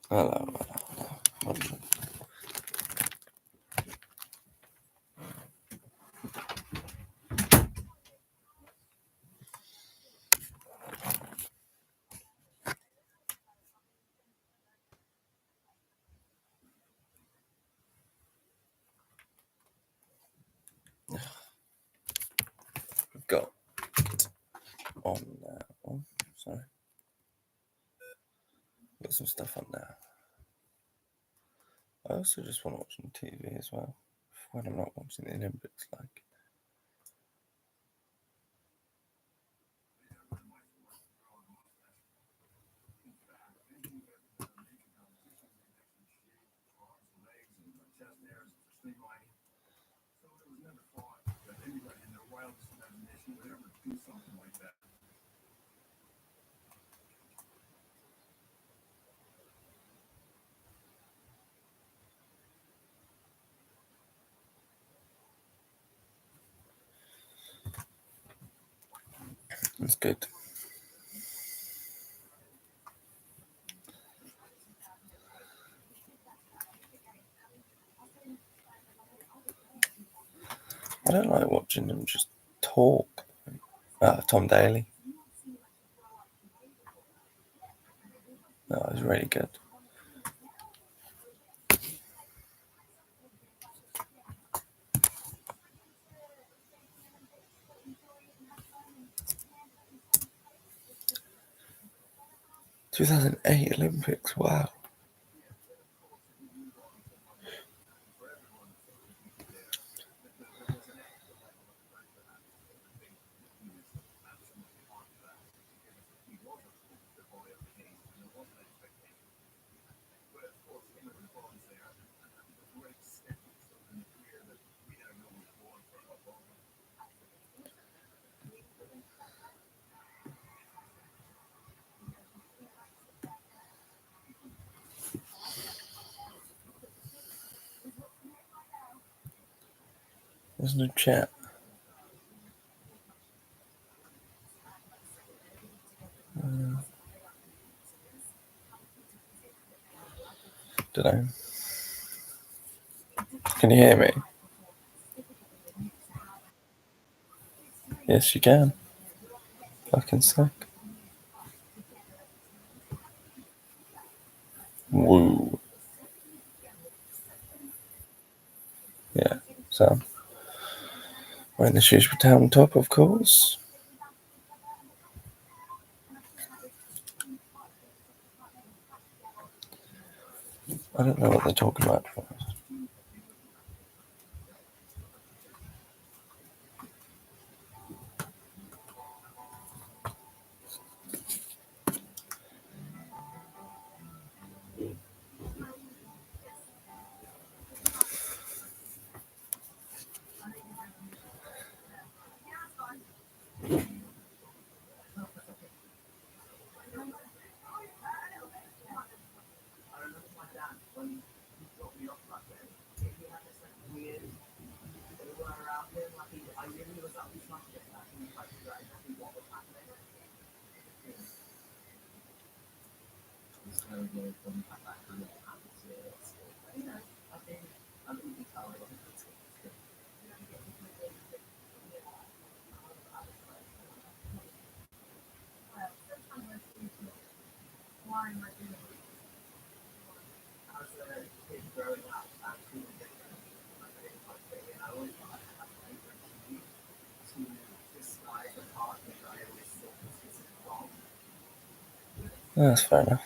Hello. We've got on now. Oh, sorry. Got some stuff on now. I also just want to watch some TV as well when I'm not watching the Olympics. Like, it's good. I don't like watching them just talk. Tom Daly. That was really good. "2008 Olympics, wow." There's no chat. Don't know. Can you hear me? Yes, you can. Fucking sick. Woo. Yeah. So, we're in the Shrewsbury Town top, of course. I don't know what they're talking about. That's fair enough.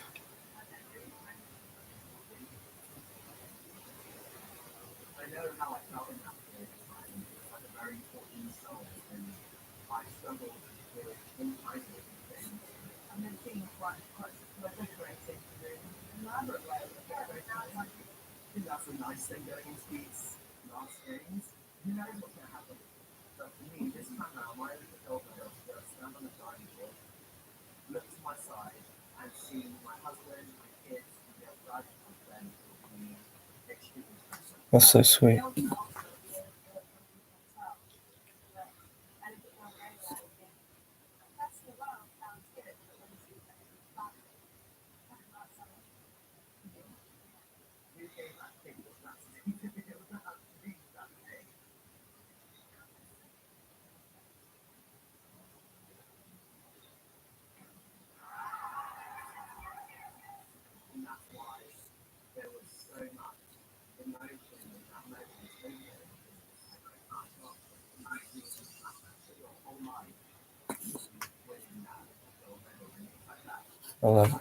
That's so sweet. I love it.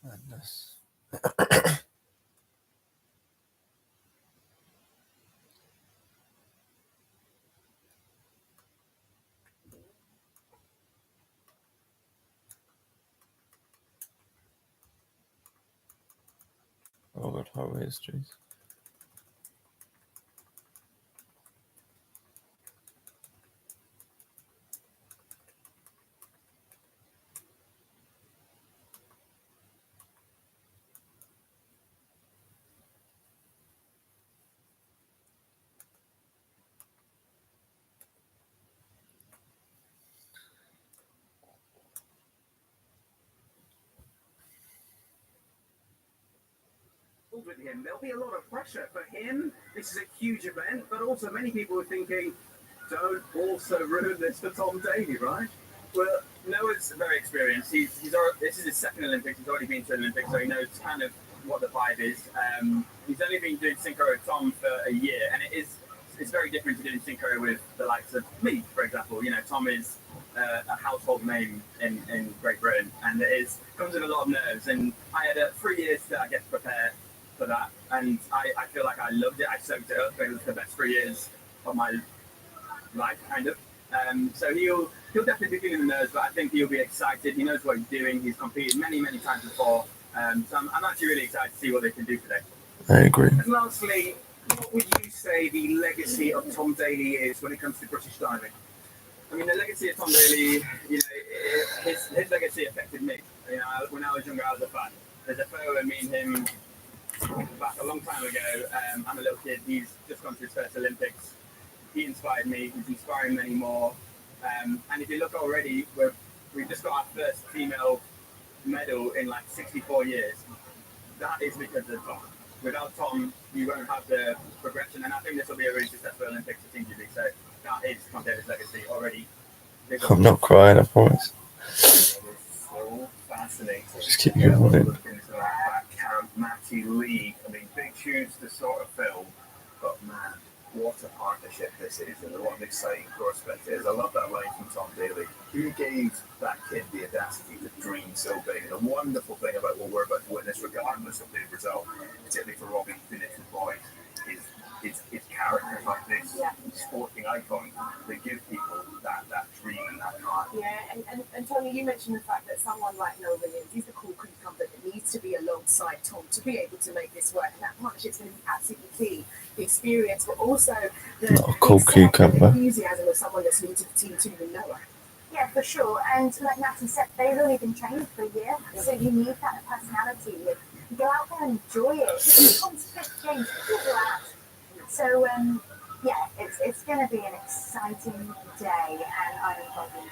Madness. Oh, got horror histories. With him, there'll be a lot of pressure for him. This is a huge event, but also many people are thinking, don't also ruin this for Tom Daley, right? Well, Noah's very experienced. This is his second Olympics. He's already been to an Olympics, so he knows kind of what the vibe is. He's only been doing synchro with Tom for a year, and it's very different to doing synchro with the likes of me, for example. You know, Tom is a household name in Great Britain, and comes with a lot of nerves. And I had 3 years to, I guess, prepare for that, and I feel like I loved it. I soaked it up. It was the best 3 years of my life, kind of. So he'll definitely be feeling the nerves, but I think he'll be excited. He knows what he's doing. He's competed many times before. So I'm actually really excited to see what they can do today. I agree. And lastly, what would you say the legacy of Tom Daley is when it comes to British diving? I mean, the legacy of Tom Daley, you know, his legacy affected me. You know, when I was younger, I was a fan. There's a photo of me and him back a long time ago. I'm a little kid. He's just gone to his first Olympics. He inspired me. He's inspiring many more. And if you look already, we've just got our first female medal in like 64 years. That is because of Tom. Without Tom, you won't have the progression, and I think this will be a really successful Olympics for Team GB. So that is Tom Daly's legacy already. I'm not crying, I promise. It is so fascinating. Just keep going. Look into that camp, Matty Lee. I mean, big shoes to sort of fill, but man, what a partnership this is, and what an exciting prospect it is. I love that line from Tom Daly. Who gave that kid the audacity to dream so big? And the wonderful thing about what we're about to witness, regardless of the result, particularly for Robbie Finnish's boys, is characters like this, sporting icon, they give people that dream and that heart. Yeah, and Tony, you mentioned the fact that someone like Noah Williams, he's the cool cucumber that needs to be alongside Tom to be able to make this work. And that partnership's going to be absolutely key. The experience, but also the cool cucumber. Enthusiasm of someone that's new to the team too, than Noah. Yeah, for sure. And like Natty said, they've only been training for a year, so you need that personality. You go out there and enjoy it. It's competitive games, people are out. So, yeah, it's going to be an exciting day, and I'm buzzing.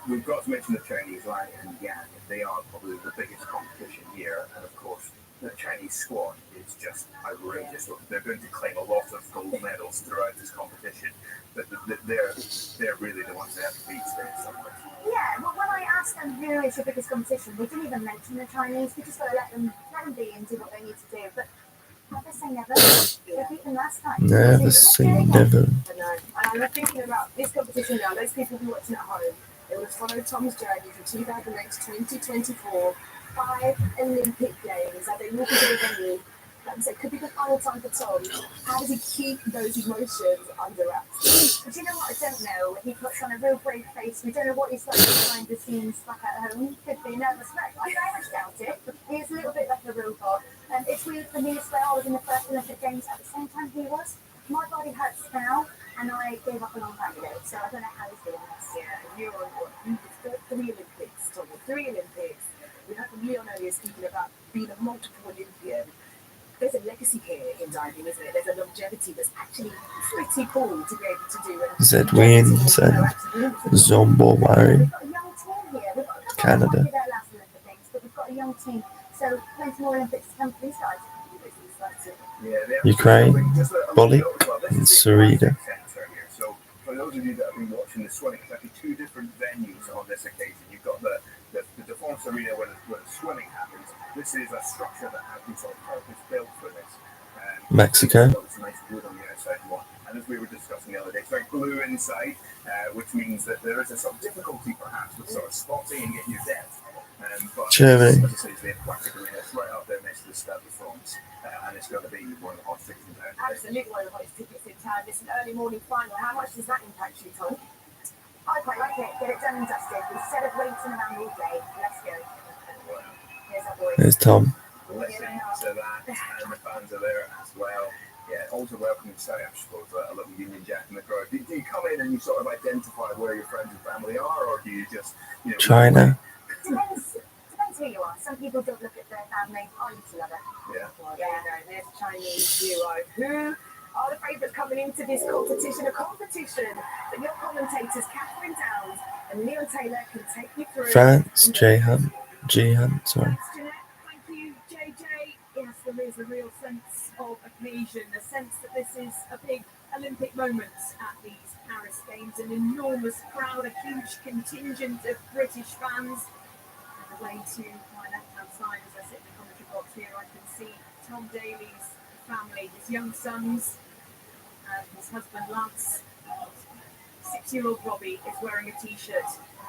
We've got to mention the Chinese line, and yeah, they are probably the biggest competition here. And of course, the Chinese squad is just outrageous. They're going to claim a lot of gold medals throughout this competition, but they're really the ones that have to beat somewhere. Yeah, well, when I asked them who is your biggest competition, we didn't even mention the Chinese. We just got to let them be and do what they need to do. But never say never. They beat them last time. Never say never. I know. And I'm thinking about this competition now. Those people who are watching at home, they will follow Tom's journey from 2008 to 2024. 5 Olympic Games. That they walk into the venue. Like I said, could be the final time for Tom. How does he keep those emotions under wraps? But you know what? I don't know. He puts on a real brave face. We don't know what he's like behind the scenes back at home. Could be a nervous wreck. I very much doubt it. He's a little bit like a robot. And it's weird for me as well. I was in the first Olympic Games at the same time he was. My body hurts now, and I gave up a long time ago. So I don't know how he's doing this. Yeah, you're on what? You've got 3 Olympics, Tom. 3 Olympics. We heard from Leon earlier speaking about being a multiple Olympian. There's a legacy here in diving, isn't it? There's a longevity that's actually pretty cool to be able to do. Zed Wins and Zombo Murray. We've got a young team here. We've got a couple Canada. of that last Olympic Games, but we've got a young team. So plenty more Olympics to come for these guys. Ukraine, Bolik, and Sarita. So for those of you that have been watching the swimming, it's actually 2 different venues on this occasion. You've got the Defense Arena where the swimming happens. This is a structure that has been sort of purpose-built for this. Mexico. It's nice wood on the outside one. And as we were discussing the other day, it's very blue inside, which means that there is a sort of difficulty perhaps with sort of spotting and getting your depth. But Germany. as I say, it's the aquatic arena. It's right up there next to the Stade de France. And it's going to be one of the hottest things in town. Absolutely one of the hottest tickets in town. It's an early morning final. How much does that impact you, Tom? I quite like it. Get it done and dusted. Instead of waiting around all day, let's go. Here's our boy. There's Tom. Listen to that, and the fans are there as well. Yeah, also welcome to say, I suppose, a little Union Jack in the crowd. Do you come in and you sort of identify where your friends and family are, or do you just, China. Depends who you are. Some people don't look at their family. I used to love it. Yeah. Well, there you go. There's Chinese duo. Who are the favourites coming into this competition? A competition that your commentators, Catherine Downs and Leon Taylor, can take you through. France, G Hunt, sorry. Thanks, Jeanette. Thank you, JJ. Yes, there is a real sense of occasion, a sense that this is a big Olympic moment at these Paris Games. An enormous crowd, a huge contingent of British fans. And away to my left-hand side, as I sit in the commentary box here, I can see Tom Daly's family, his young sons, and his husband Lance. 6-year-old Robbie is wearing a t-shirt.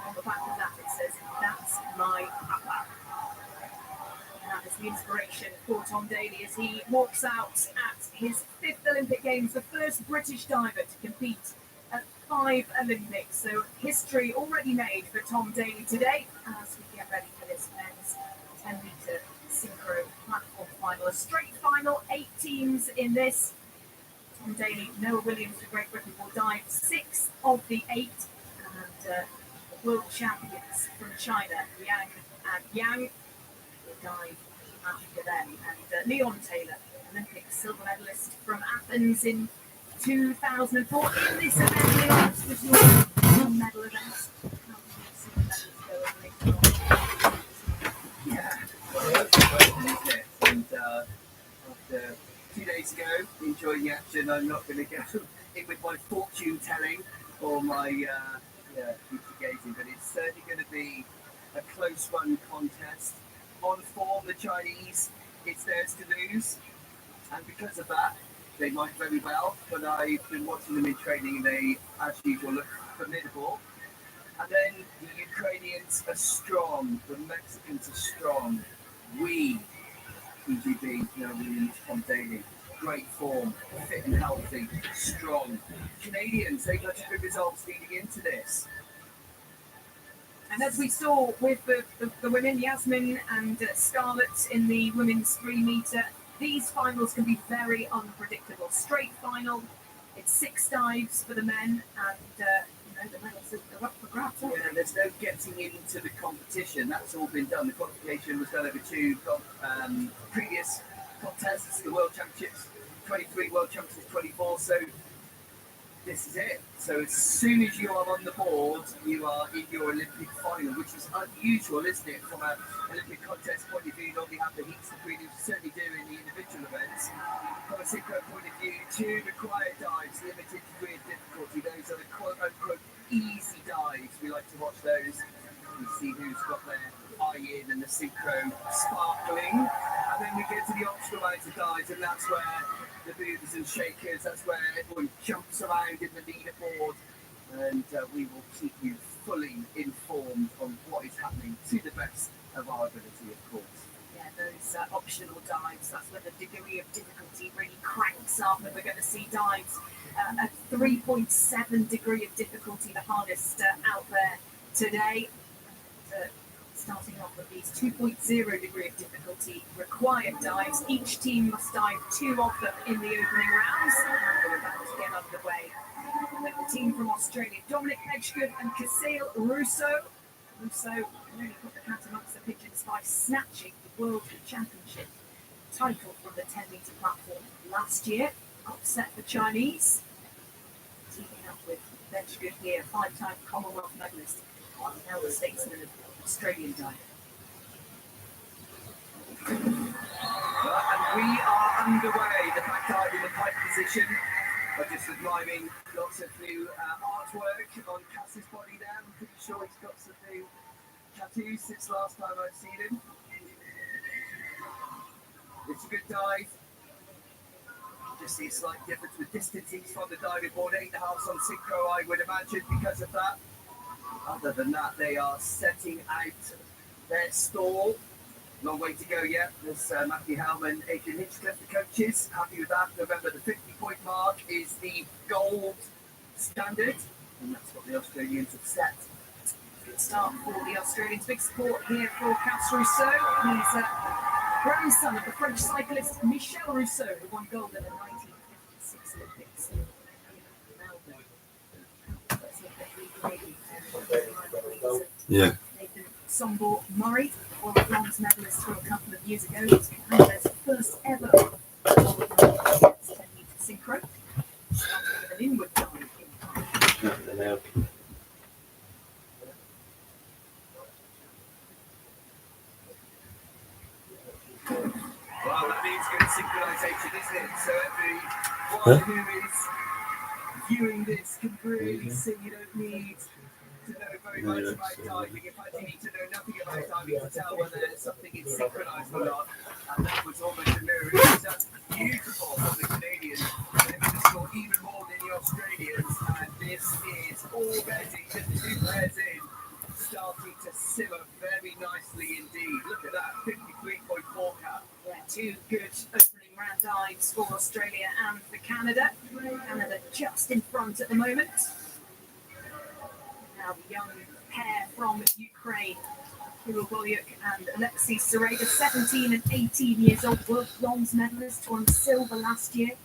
On the back of that it says, "That's my papa." And that is the inspiration for Tom Daly as he walks out at his 5th Olympic Games, the first British diver to compete at 5 Olympics. So history already made for Tom Daly today as we get ready for this men's 10-metre synchro platform final. A straight final, 8 teams in this. Tom Daly, Noah Williams for Great Britain will dive 6 of the 8. And world champions from China, Yang and Yang, will dive happy for them. And Leon Taylor, Olympic silver medalist from Athens in 2004. In this event, Leon, this was your medal event. How did you see the medals go? Yeah, well, that's fun, isn't it? And after 2 days ago, enjoying the action, I'm not going to go in with my fortune telling or my future gazing, but it's certainly going to be a close run contest. On form, the Chinese, it's theirs to lose, and because of that, they might very well. But I've been watching them in training, and they, as usual, look formidable. And then the Ukrainians are strong, the Mexicans are strong. We, PGB, Williams, Tom Daly, great form, fit and healthy, strong. Canadians, they got good results leading into this. And as we saw with the women, Yasmin and Scarlett in the women's 3 metre, these finals can be very unpredictable. Straight final, it's 6 dives for the men, and the medals are up for grabs. Yeah, there's no getting into the competition. That's all been done. The qualification was done over 2 previous contests, the World Championships, 23, World Championships 24. So this is it. So as soon as you are on the board, you are in your Olympic final, which is unusual, isn't it, from an Olympic contest point of view? You normally have the heats, the prelims, certainly do in the individual events. From a synchro point of view, 2 required dives, limited degree of difficulty. Those are the quote-unquote easy dives. We like to watch those. We see who's got their eye in and the synchro sparkling. And then we get to the optional mountain dives, and that's where the movers and shakers, that's where everyone jumps around in the leaderboard, and we will keep you fully informed on what is happening to the best of our ability, of course. Yeah, those optional dives, that's where the degree of difficulty really cranks up, and we're going to see dives at 3.7 degree of difficulty, the hardest out there today. Starting off with these 2.0 degree of difficulty required dives. Each team must dive 2 of them in the opening rounds. We're about to get underway. And then the team from Australia, Dominic Edgegood and Casale Russo. Russo really put the cat amongst the pigeons by snatching the World Championship title from the 10 metre platform last year. Upset the Chinese. Teaming up with Edgegood here, 5-time Commonwealth medalist, now the statesman of Australian dive. And we are underway. The back dive in the pipe position. I'm just admiring lots of new artwork on Cass's body there. I'm pretty sure he's got some new tattoos since last time I've seen him. It's a good dive. Just see a slight difference with distances from the diving board. 8.5 on synchro, I would imagine, because of that. Other than that, they are setting out their stall. Long way to go yet. There's Matthew Hellman, Adrian Hitchcliffe, the coaches. Happy with that. Remember, the 50-point mark is the gold standard, and that's what the Australians have set. Good start for the Australians. Big support here for Cass Rousseau. He's grandson of the French cyclist Michel Rousseau, who won gold at the 1956 Olympics in Melbourne. Yeah. Nathan Sombor Murray, world bronze medalist from a couple of years ago. He's Canada's first ever gold medal 10 metre synchro. Starting with an inward dive in Well, that means good synchronization, isn't it? So everyone who is viewing this can really see. You don't need to know very much about diving. In fact, you need to know nothing about diving to tell whether something is synchronized or not. And that was almost a mirror. That's beautiful from the Canadians. They would score even more than the Australians. And this is already just 2 pairs in, starting to simmer very nicely indeed. Look at that, 53.4 cap. Yeah, 2 good opening round dives for Australia and for Canada. Canada just in front at the moment. Now the young pair from Ukraine, Kirill Bolyuk and Alexei Sereda, 17 and 18 years old, world bronze medalists, won silver last year.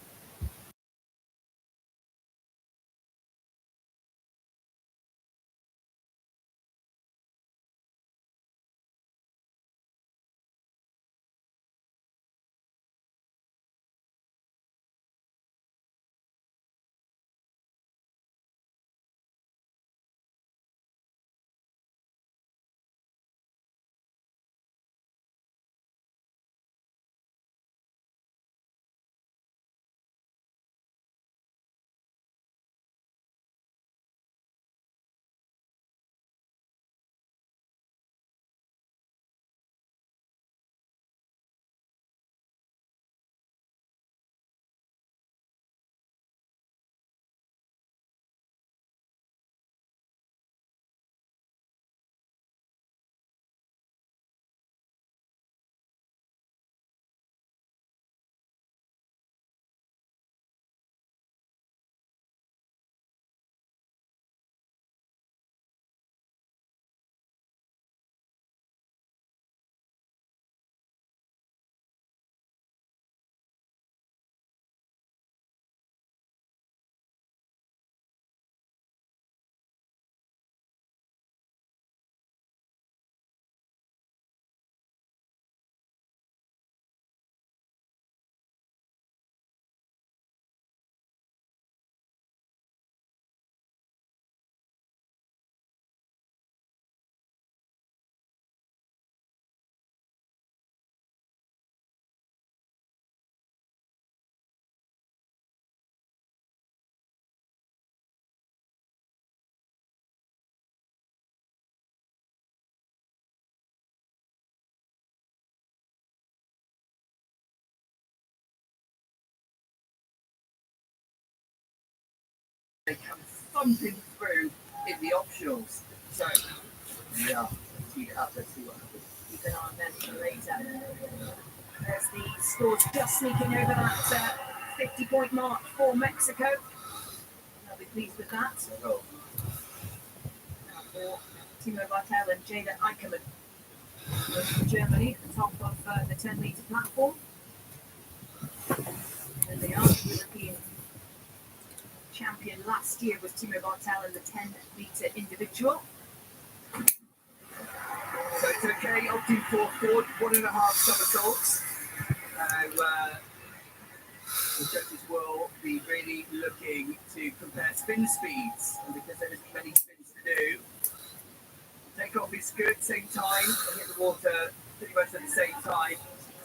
thumping through in the optionals. So, yeah, tee it up. Let's see what happens. Keep an eye on them for later. There's the scores just sneaking over that 50-point mark for Mexico. I'll be pleased with that. Oh, Now for Timo Bartel and Jada Eickermann. Both from Germany at the top of the 10-metre platform. And they are the European champion last year was Timo Bartel in the 10-metre individual. so it's okay. Opting for forward 1.5 somersaults. The judges will be really looking to compare spin speeds, and because there isn't many spins to do, take off is good, same time, and hit the water pretty much at the same time.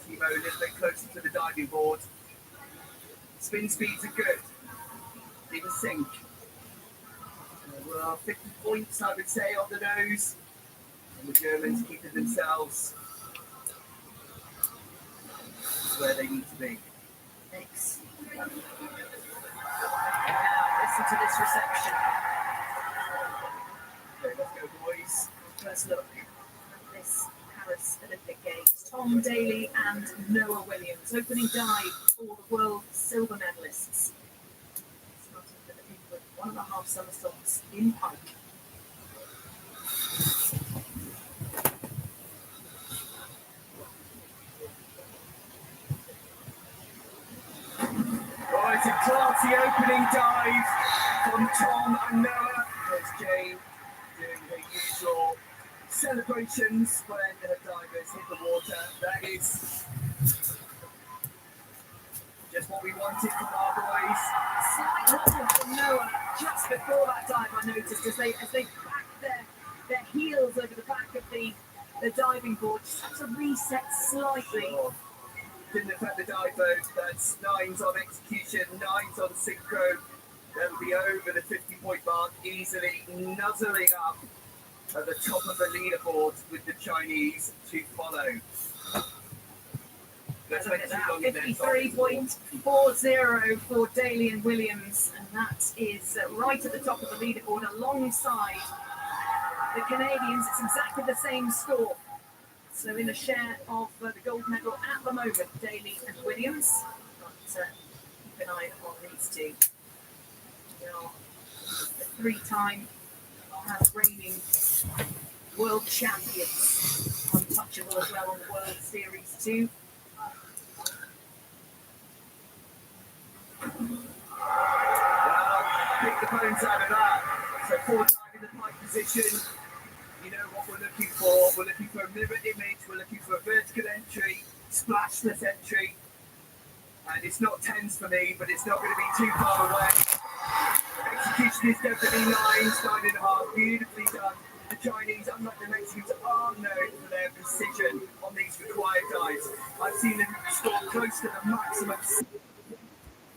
Timo a little bit closer to the diving board. Spin speeds are good. In sync. Well, 50 points, I would say, on the nose. And the Germans keeping themselves where they need to be. Thanks. Now, listen to this reception. Okay, let's go, boys. First look at this Paris Olympic Games. Tom Daley and Noah Williams. Opening dive for the world silver medalists. Starting with 1.5 somersaults in pike. Oh, it's a classy opening dive from Tom and Noah. There's Jane doing her usual celebrations when her divers hit the water. That is just what we wanted from our boys. Slight wobble from Noah just before that dive, I noticed, as they backed their heels over the back of the diving board, just had to reset slightly. Oh, didn't affect the dive load. That's 9s on execution, 9s on synchro. They'll be over the 50-point mark, easily nuzzling up at the top of the leaderboard with the Chinese to follow. Let's Look make at too that, long in there, Tom. 53.40 for Daley and Williams, and that is right at the top of the leaderboard alongside the Canadians. It's exactly the same score. So in a share of the gold medal at the moment, Daley and Williams. But keep an eye on these two. They are the 3-time reigning world champions. Untouchable as well on the World Series too. Well, pick the bones out of that. So 4 time in the pike position. You know what we're looking for. We're looking for a mirror image. We're looking for a vertical entry, splashless entry. And it's not 10s for me, but it's not going to be too far away. Execution is definitely 9s, 9.5. Beautifully done. The Chinese, unlike the Mexicans, are known for their precision on these required dives. I've seen them score close to the maximum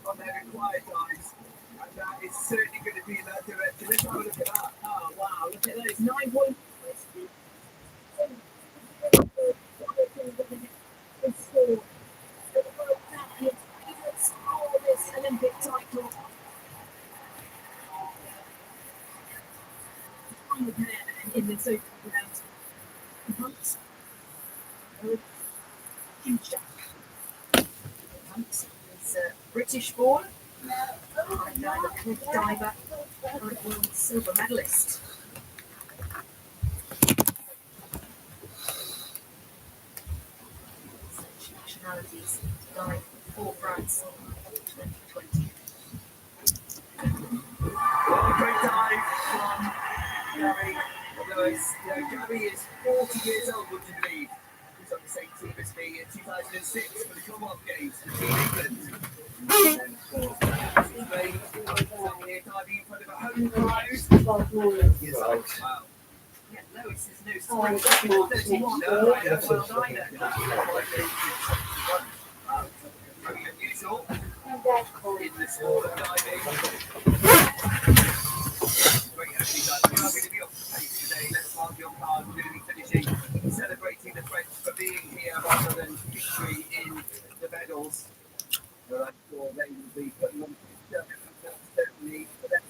on their required dives. And that is certainly going to be in that direction. Let's have a look at that. Oh wow, look at those 9 points. This Olympic title. In this open round. Hunt. Hunt is British born. Cliff diver, current world silver medalist. Such nationalities dive for France 2020. Well, great dive from Gary. Gary is 40 years old, would you believe? He's on the same team as me in 2006 for the Commonwealth Games for Team England. And of course, he's playing here diving in front of a home crowd. Years old. Wow. Yeah, Lewis is no spring 31. No, I don't. Well, either. Wow. Very unusual in the sport of diving. Great opening dive. We are going to be off the pace today. Let's mark your card. We're going to be finishing celebrating the French for being here rather than victory in the medals. But I'm sure they will be putting on certainly for them.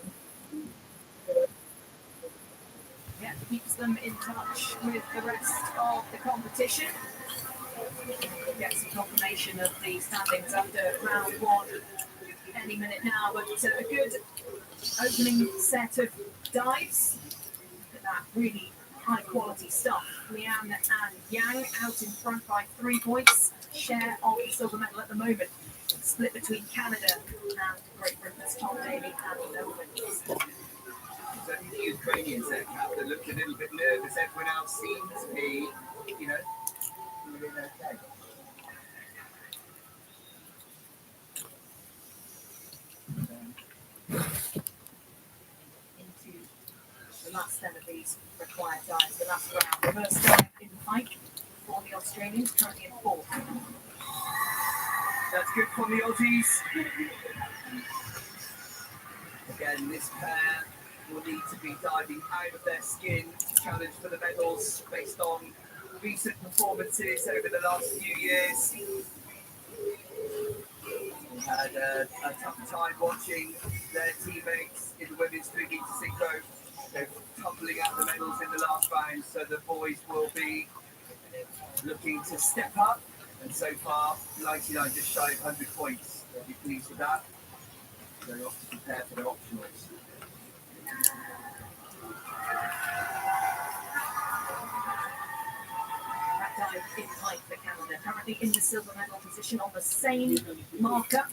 them in touch with the rest of the competition. Get some confirmation of the standings after round one any minute now, but a good opening set of dives. Look at that really high quality stuff. Lian and Yang out in front by 3 points. Share of the silver medal at the moment. Split between Canada and Great Britain's Tom Daly and Noah Williams. So the Ukrainians there, Captain, looked a little bit nervous. Everyone else seemed to be, doing okay. Into the last then of these required dives, the last round. Reverse dive in pike for the Australians, currently in fourth. That's good from the Aussies. Again, this pair will need to be diving out of their skin to challenge for the medals based on recent performances over the last few years. Had a tough time watching their teammates in the women's 3 meter synchro. They're tumbling out the medals in the last round, so the boys will be looking to step up. And so far, 99 just shy of 100 points. They'll be pleased with that. They're off to prepare for their optionals. That dive in pike for Canada, currently in the silver medal position on the same marker.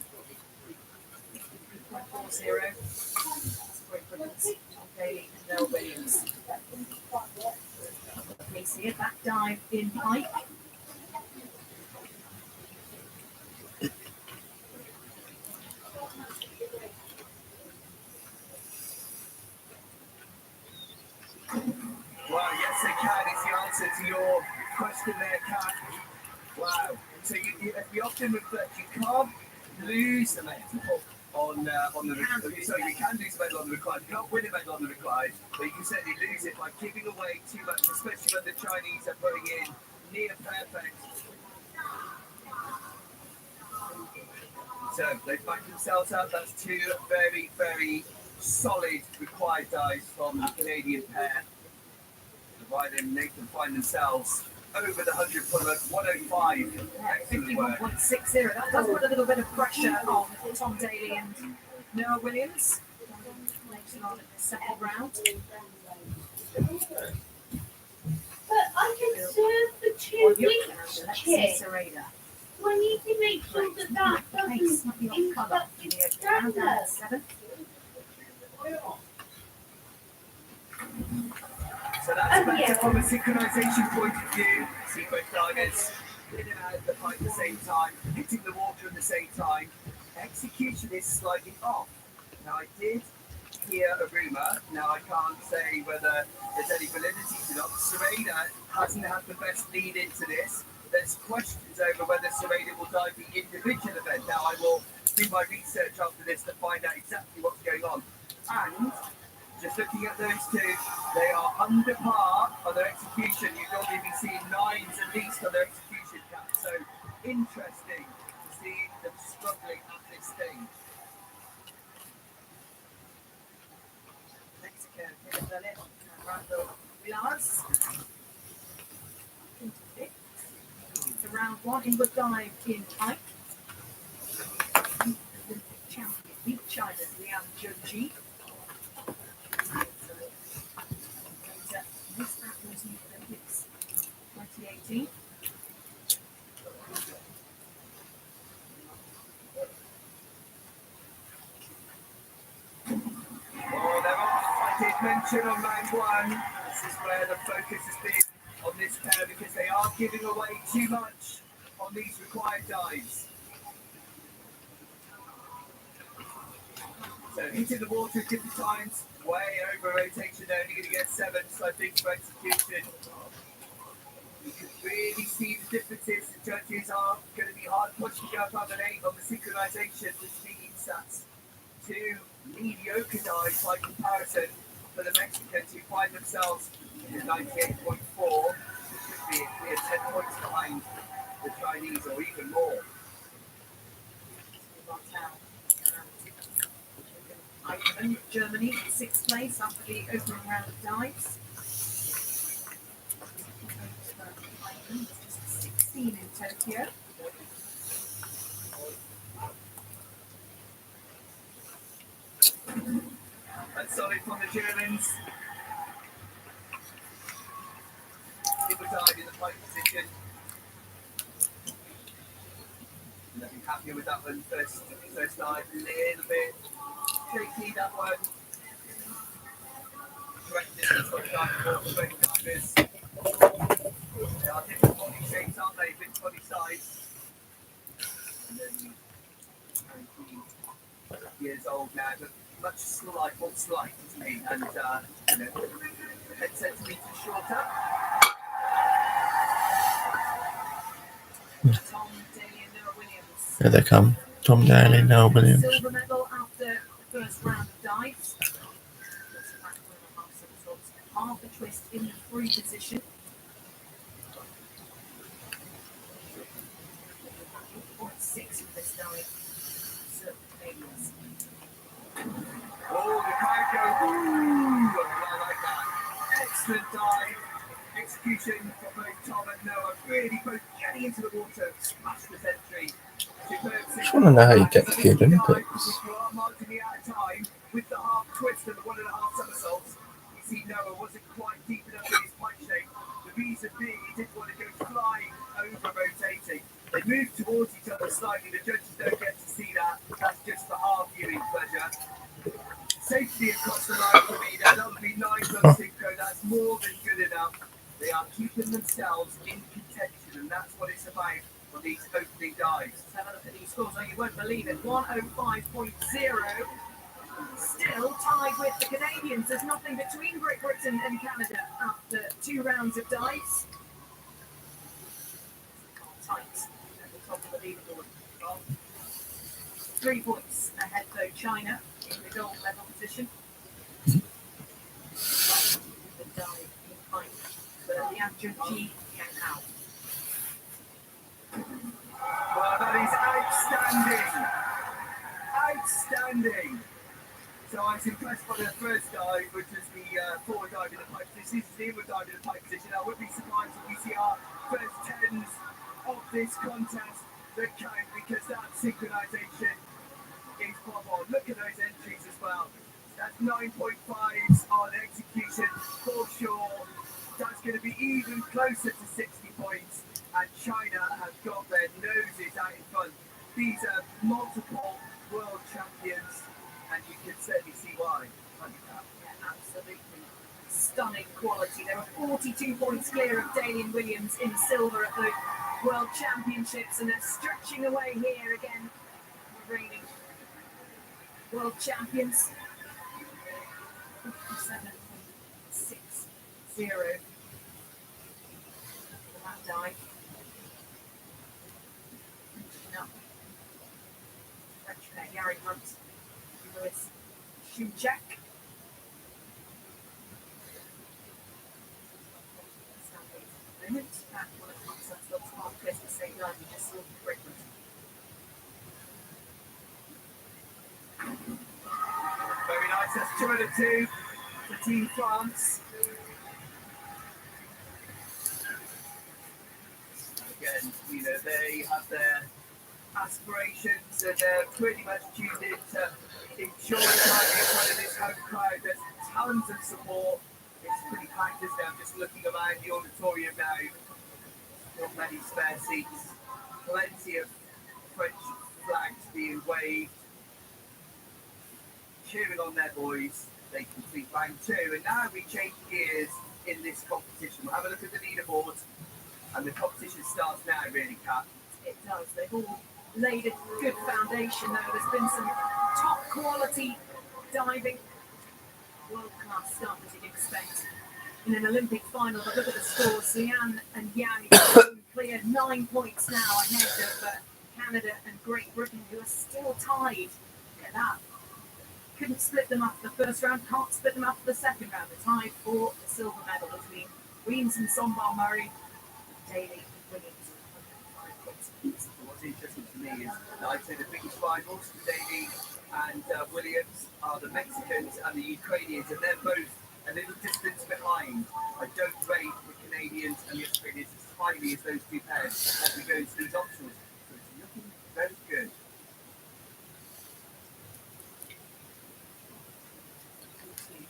3.40. That's Great Britain's Tom Daly and Noah Williams. We see a back dive in pike. Well, yes, they can is the answer to your question there, Kat. Wow. So you often reflect, you can't lose the medal on the sorry, you can lose a medal on the required. You can't win a medal on the required, but you can certainly lose it by giving away too much, especially when the Chinese are putting in near perfect. So they've backed themselves up. That's two very, very solid required dives from the Canadian pair. Providing they can find themselves over the 100 puller, 105. 51.60. That does put a little bit of pressure on Tom Daly and Noah Williams. Later on in the second round. But I can serve the 2 weeks chick. Serena. So I need to make sure that that doesn't impact the standard. 7. So that's better from a synchronization point of view. Sequence divers in and out of the pipe at the same time, hitting the water at the same time. Execution is slightly off. Now I did hear a rumour. Now I can't say whether there's any validity to that. Serena hasn't had the best lead into this. There's questions over whether Serena will dive the individual event. Now I will do my research after this to find out exactly what's going on. And just looking at those two, they are under par on their execution. You'd normally be seeing 9s at least on their execution cap. So interesting to see them struggling at this stage. Mexico, Berlin, and Randall Villas. It's a round 1 inward dive in pike. Champion beat China's Lian Zhengji. Miss Apple's Youth Olympics 2018. Well, they're off. I did mention on round 1, this is where the focus has been on this pair because they are giving away too much on these required dives. So hitting the water at different times, way over rotation, they're only going to get 7, so I think for execution. You can really see the differences. The judges are going to be hard pushed to go above an 8 on the synchronization, which means that's 2 mediocre dives by comparison for the Mexicans who find themselves in 98.4, which should be a clear 10 points behind the Chinese or even more. Germany, 6th place after the opening round of dives. seen in Tokyo. And solid from the Germans. People died in the fight position. Nothing happier with that one. First dive, a little bit tricky, that one. Correct distance on the dive for both divers. They are different body shapes, aren't they? Different body size. And then 19 years old now, but much more slight, isn't he? And, you know, 10 centimetres shorter. Tom Daly and Noah Williams. Here they come. Tom Daly, Noah Williams. Silver medal after the first round of dives. Half a twist in the free position. 0.6 of this dive. So, Canadians. Oh, the crowd goes, ooh, I like that. Excellent dive. Execution for both Tom and Noah. Really both getting into the water. Smash this entry. I just want to know how you get to the Olympics. You are marginally out of time with the half twist and the 1.5 somersaults. You see Noah wasn't quite deep enough in his pipe shape. The reason being he didn't want to go flying over rotating. They moved towards each other slightly. The judges don't get to see that. That's just for our viewing pleasure. Safety across the line for me. They're lovely lines on synchro. That's more than good enough. They are keeping themselves in contention, and that's what it's about on these opening dives. Let's have a look at these scores. Oh, you won't believe it. 105.0. Still tied with the Canadians. There's nothing between Great Britain and Canada after 2 rounds of dives. Tight at the top of the leaderboard. 3 points ahead, though, China in the gold medal position. The dive in height for Liang Junji, Yang Hao. Well, that is outstanding. Outstanding. So I was impressed by the first dive, which was the forward dive in the pipe position. This is the inward dive in the pipe position. I wouldn't be surprised if we see our first 10s of this contest that count, because that synchronization is spot on. Look at those entries as well. That's 9.5s on execution for sure. That's going to be even closer to 60 points. And China have got their noses out in front. These are multiple world champions, and you can certainly see why. Yeah, absolutely stunning quality. They were 42 points clear of Daly and Williams in silver at the World Championships, and they're stretching away here again. The reigning world champions. 57.60 for that dive. Finishing up. French pair, Gary Hunt, Lewis Shumchak. Moment. That one of Constance looks half close to the same line. We just saw the Britain. Very nice. That's 2 out of 2 for Team France. Again, you know, they have their aspirations, and they're pretty much tuned in to enjoy time in front of this home crowd. There's tons of support. It's pretty packed, isn't it? I'm just looking around the auditorium now. Not many spare seats. Plenty of French flags being waved. Cheering on their boys. They complete round 2. And now we change gears in this competition. We'll have a look at the leaderboard. And the competition starts now, really, Kat. It does. They've all laid a good foundation, though. There's been some top quality diving. World-class stuff, as you'd expect in an Olympic final. But look at the scores. Lian and Yang clear 9 points now ahead of Canada and Great Britain, who are still tied. Look at that. Couldn't split them after the first round, can't split them after the second round. They're tied for the silver medal between Weems and Sombar Murray, Daly and Williams. 105 points apiece. What's interesting to me is that I'd say the biggest rivals for Daly and Williams are the Mexicans and the Ukrainians, and they're both a little distance behind. I don't rate the Canadians and the Australians highly as those two pairs as we go into these optionals. So it's looking very good.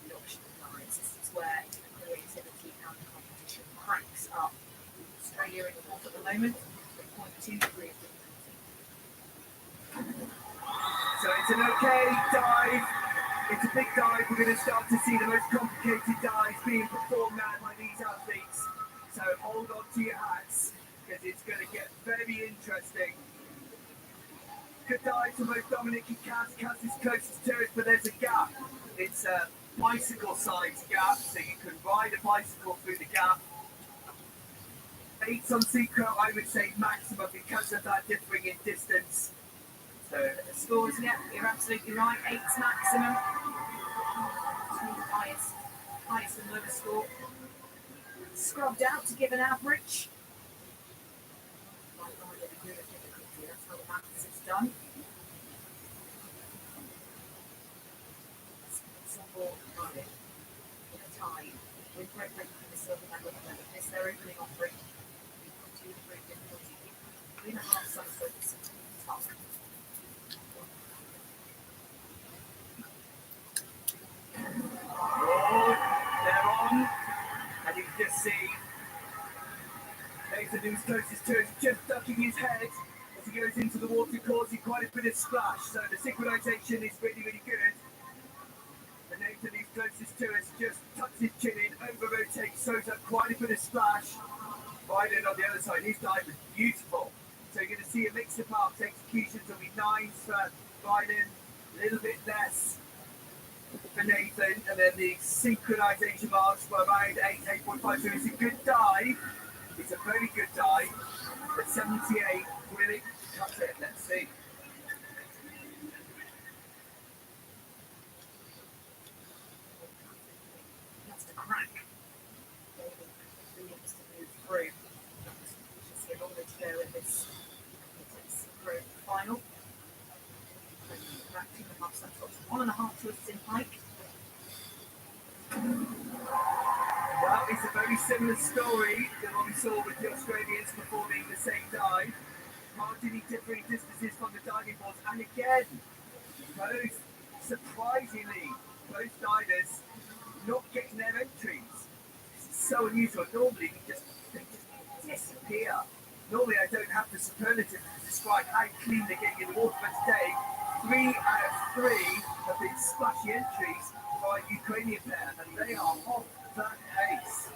The optional lines. This is where creativity and competition cranks up. Australia in the fourth at the moment, 3.2 degrees of difficulty. So it's an okay dive. It's a big dive. We're going to start to see the most complicated dives being performed now by these athletes. So hold on to your hats because it's going to get very interesting. Good dive for both Dominic and Cass. Cass is closest to it, but there's a gap. It's a bicycle-sized gap, so you can ride a bicycle through the gap. 8 on Secret, I would say maximum because of that differing in distance. So the scores, yeah, you're absolutely right. 8's maximum. Highest and lowest score. Scrubbed out to give an average. That's how the maths is done. Simple running in a tie with Great Britain for the silver medal. This is their opening offering. 2 degree difficulty. 3.5 somersaults. Top. Oh, they're on. And you can just see Nathan, who's closest to it, just ducking his head as he goes into the water, causing quite a bit of splash. So the synchronization is really, really good. And Nathan, who's closest to us, just tucks his chin in, over rotates, throws up quite a bit of splash. Biden on the other side, his dive was beautiful. So you're going to see a mix of marks. Executions will be 9s for Biden, a little bit less for Nathan, and then the synchronization marks were around 8.5. So it's a good dive. It's a very good dive. But 78, will it cut it? Let's see. That's the crack. Williams to move through. We should see a longer to go in this Secret final. 2.5 somersaults, 1.5 twists in pike. Well, it's a very similar story to what we saw with the Australians performing the same dive. Marginally differing distances from the diving boards. And again, both, surprisingly, both divers not getting their entries. This is so unusual. Normally, they just disappear. Normally, I don't have the superlative to describe how clean they're getting in the water, but today, 3 out of 3 have been splashy entries by a Ukrainian pair, and they are off that pace.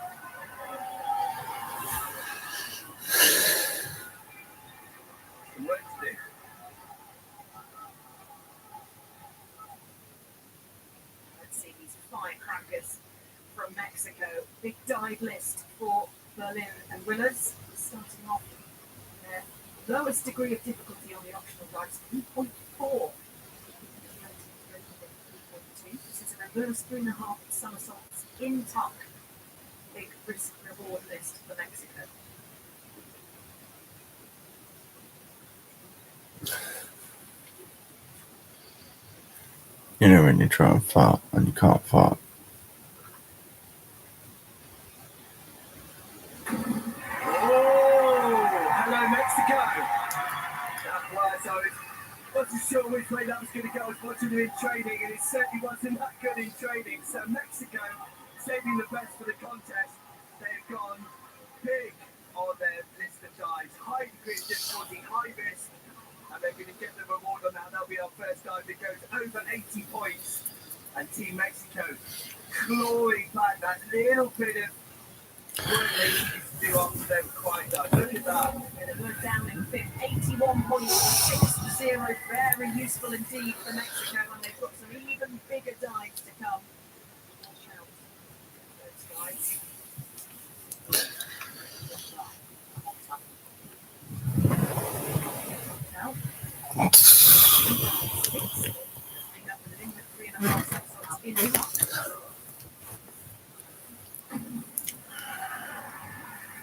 Some work to do. Let's see these firecrackers from Mexico. Big dive list for Berlin and Willers. Starting off their lowest degree of difficulty on the optional dives, 3.4. This is a reverse 3.5 somersaults in tuck. Big risk reward list for Mexico. You know when you try and fart and you can't fart. Hello, Mexico. That was, I wasn't sure which way that was going to go. I was watching them in training, and it certainly wasn't that good in training. So Mexico, saving the best for the contest, they've gone big on their list of dives. High degree of difficulty, high risk, and they're going to get the reward on that. That'll be our first dive that goes over 80 points. And Team Mexico clawing back that little bit of work they used to do after they were quite done. Look at that. We're down in fifth, 81.60. Very useful indeed for Mexico, and they've got some even bigger dives to come. Watch out for those dives. Now, coming up with an in with 3.5 somersaults in tuck.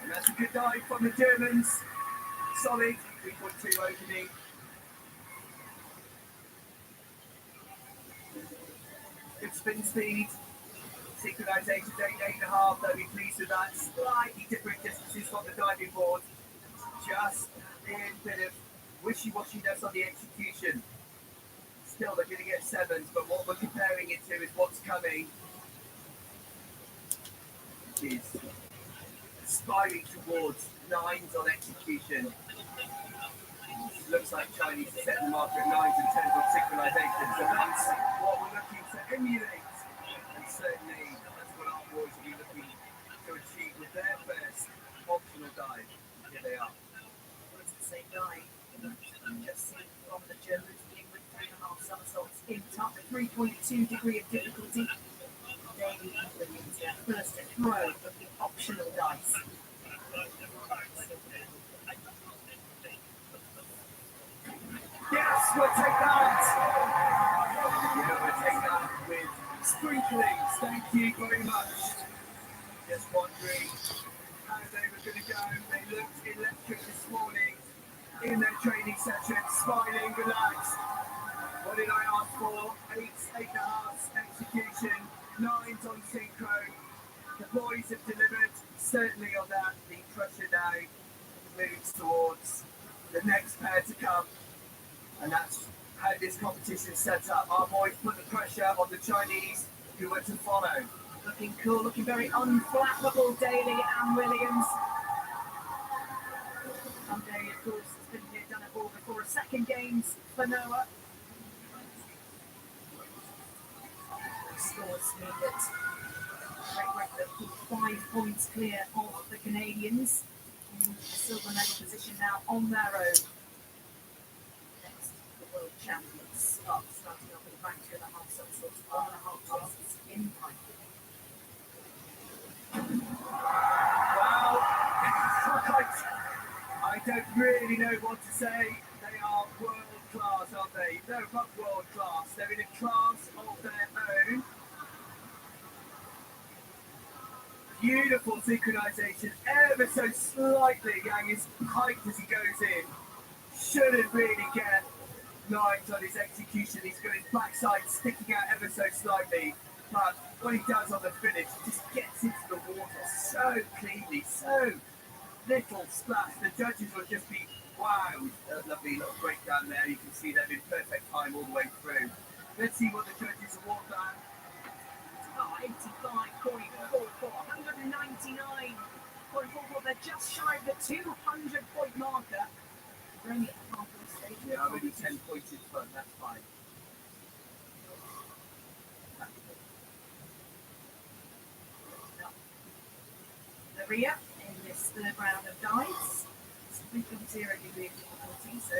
And that's a good dive from the Germans. Solid, 3.2 opening. Good spin speed. Synchronizations 8.5, they'll be pleased with that. Slightly different distances from the diving board. Just a bit of wishy-washiness on the execution. Still, they're going to get 7s, but what we're comparing it to is what's coming is aspiring towards 9s on execution. Looks like Chinese are setting the mark at 9s and 10s on synchronization. So that's what we're looking to emulate. And certainly that's what our boys will be looking to achieve with their first optional dive. Here they are. Well, it's the same dive that we've just seen from the Germans, being with 3.5 somersaults in top, 3.2 degree of difficulty. Daly and Williams, their first throw of the optional dice. Yes, we'll take that. We'll take that with sprinklings. Thank you very much. Just wondering how they were going to go. They looked electric this morning in their training session, smiling, relaxed. What did I ask for? 8s, 8.5s, execution, 9s on synchro. The boys have delivered, certainly on that. The pressure now moves towards the next pair to come. And that's how this competition sets up. Our boys put the pressure on the Chinese who were to follow. Looking cool, looking very unflappable, Daly and Williams. Daly, of course, has been here, done it all before. Second games for Noah. Scores mean that Great Britain 5 points clear of the Canadians. In silver medal position now on their own. Next, the world champions start starting off with back 2.5 somersaults, 1.5 twists in pipe. Well, I don't really know what to say. They are world class, aren't they? They're not world class. They're in a class of their own. Beautiful synchronization, ever so slightly going his height as he goes in. Shouldn't really get 9s on his execution. He's got his backside sticking out ever so slightly. But what he does on the finish, just gets into the water so cleanly, so little splash. The judges will just be wowed. Lovely little breakdown there. You can see them in perfect time all the way through. Let's see what the judges award that. 85.44, 199.44. They're just shy of the 200-point marker. They're only at the halfway stage. Yeah, already 10 points in front. That's fine. Maria in this third round of dives. It's 3.0 degree of difficulty, so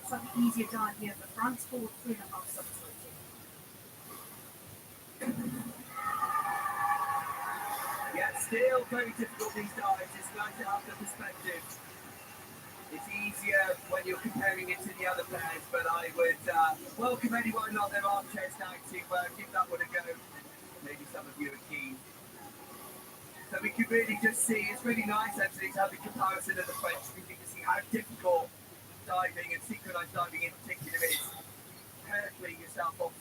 slightly easier dive here at the front for 3.5 somersaults. Yeah, still very difficult these dives. It's nice to have the perspective. It's easier when you're comparing it to the other pairs, but I would welcome anyone on their armchairs now to give that one a go. Maybe some of you are keen. So we could really just see, it's really nice actually to have the comparison of the French. We can see how difficult diving and synchronized diving in particular is. Hurtling yourself off.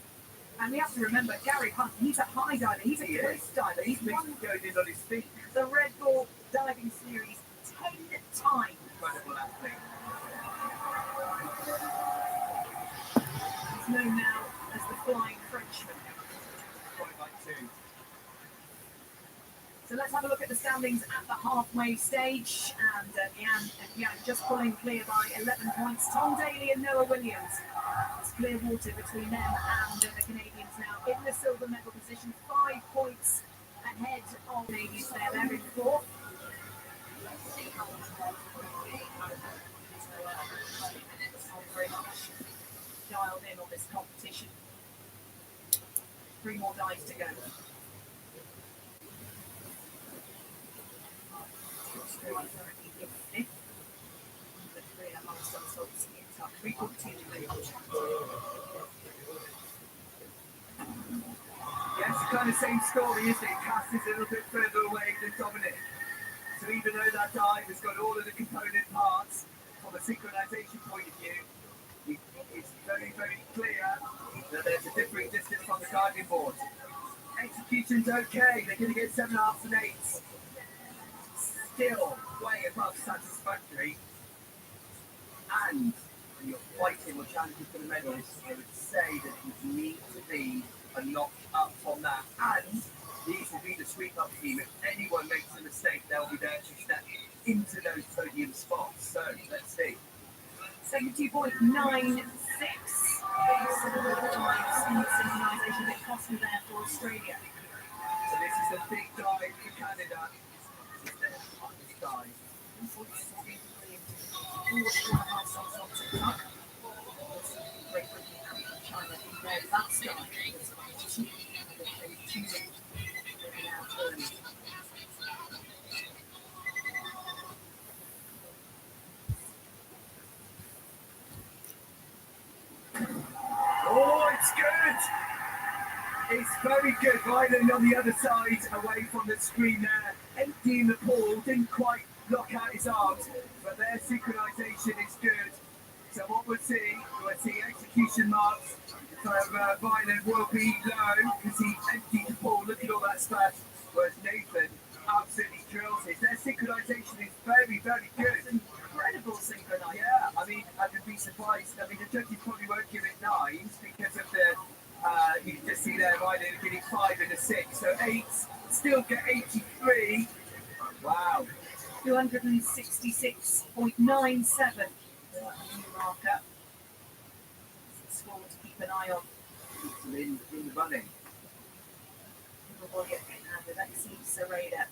And we have to remember, Gary Hunt, he's a high diver, he's a cliff diver. He's won Going in on his feet. the Red Bull Diving Series 10 times. Incredible athlete. He's known now as the Flying Frenchman. Quite like two. So let's have a look at the standings at the halfway stage. And Yang just pulling clear by 11 points. Tom Daly and Noah Williams. It's clear water between them and the Canadians now in the silver medal position. 5 points ahead of the Canadians there. They're in fourth. Very much dialed in on this competition. 3 more dives to go. 3.2 Yes, kind of same story, isn't it? Cass is a little bit further away than Dominic. So even though that dive has got all of the component parts from a synchronization point of view, it's very, very clear that there's a differing distance from the diving board. Execution's okay. They're going to get 7.5s and 8s. Still way above satisfactory. And when you're fighting or challenging for the medals, I would say that you need to be a notch up on that. And these will be the sweep-up team. If anyone makes a mistake, they'll be there to step into those podium spots. So let's see. 72.96. Synchronisation a bit costly there for Australia. So this is a big dive for Canada. This is their toughest dive. Great Britain and China in their last dive. Oh, it's good. It's very good. Ryland on the other side, away from the screen there, emptying the pool. Didn't quite lock out his arms, but their synchronisation is good. So what we'll see execution marks for Ryland will be low because he emptied the pool. Look at all that splash. Whereas Nathan absolutely drills it. Their synchronisation is very, very good. Incredible synchronisation. Yeah, I mean, I would be surprised. I mean, the judges probably won't give it 9s because of the, you can just see there, right, they're getting 5 and a 6. So 8s still get 83. Wow. 266.97. Marker. It's a score to keep an eye on. Keeps them in the running. With Alexei Sereda.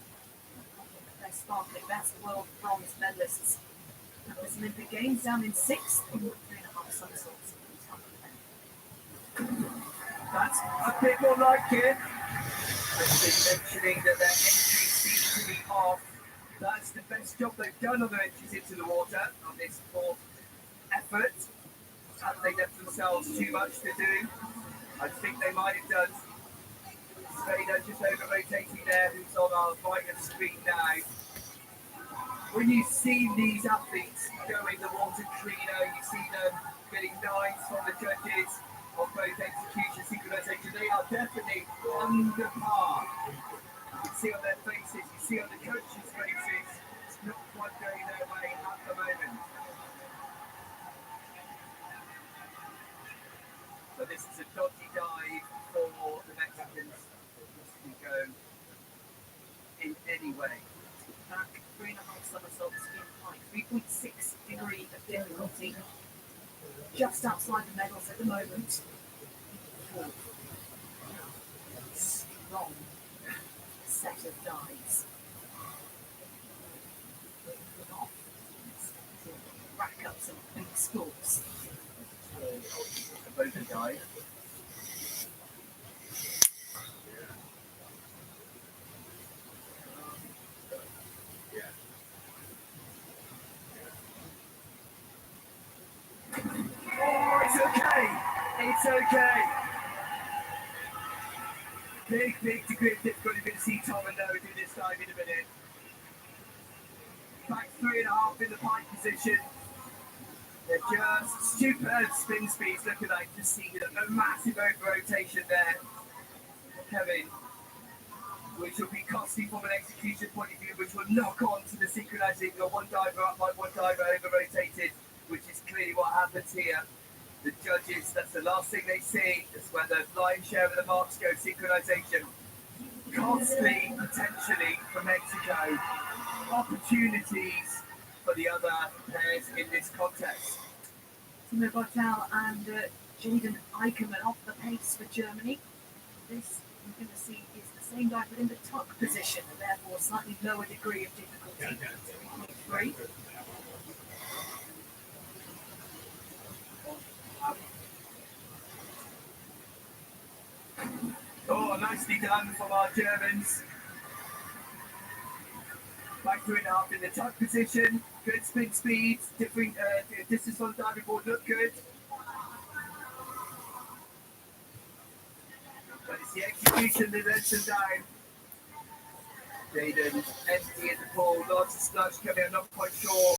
They're sparkling. That's the world bronze medalists. At this Olympic Games down in 6th in 3.5 somersaults. That's a bit more like it. I've been mentioning that their entries seem to be off. That's the best job they've done on their entries into the water on this 4th effort. Have they left themselves too much to do? I think they might have done. Sveda just over rotating there, who's on our right of screen now. When you see these athletes go in the water Trino, you see them getting 9s from the judges on both execution, synchronisation. They are definitely under par. You can see on their faces, you see on the coaches' faces, it's not quite going their way at the moment. So this is a dodgy dive for the Mexicans. This can go in any way. Back 3.5 somersaults in height, 3.6 degree of difficulty. Just outside the medals at the moment. Strong set of dives. Rack up some big scores. Both the dive. Oh, it's okay. It's okay. Big degree of difficulty. We're going to see Tom and Noah do this dive in a minute. Back 3.5 in the pike position. They're just superb spin speeds. Look at that. Just see a massive over rotation there. Kevin, which will be costly from an execution point of view, which will knock on to the synchronizing. You've got one diver up, like one diver over rotated, which is clearly what happens here. The judges, that's the last thing they see. That's where the lion's share of the marks go, synchronization. Costly, potentially, for Mexico. Opportunities for the other players in this contest. Timo Bottau and Jaden Eickermann off the pace for Germany. This, we're going to see, is the same dive but in the tuck position, and therefore a slightly lower degree of difficulty. 3. Oh, nicely done from our Germans. Back 3.5 in the tuck position. Good spin speeds. Different distance on the diving board look good. But it's the execution that lets them down. Jaden empty in the pool. Lots of slush coming. I'm not quite sure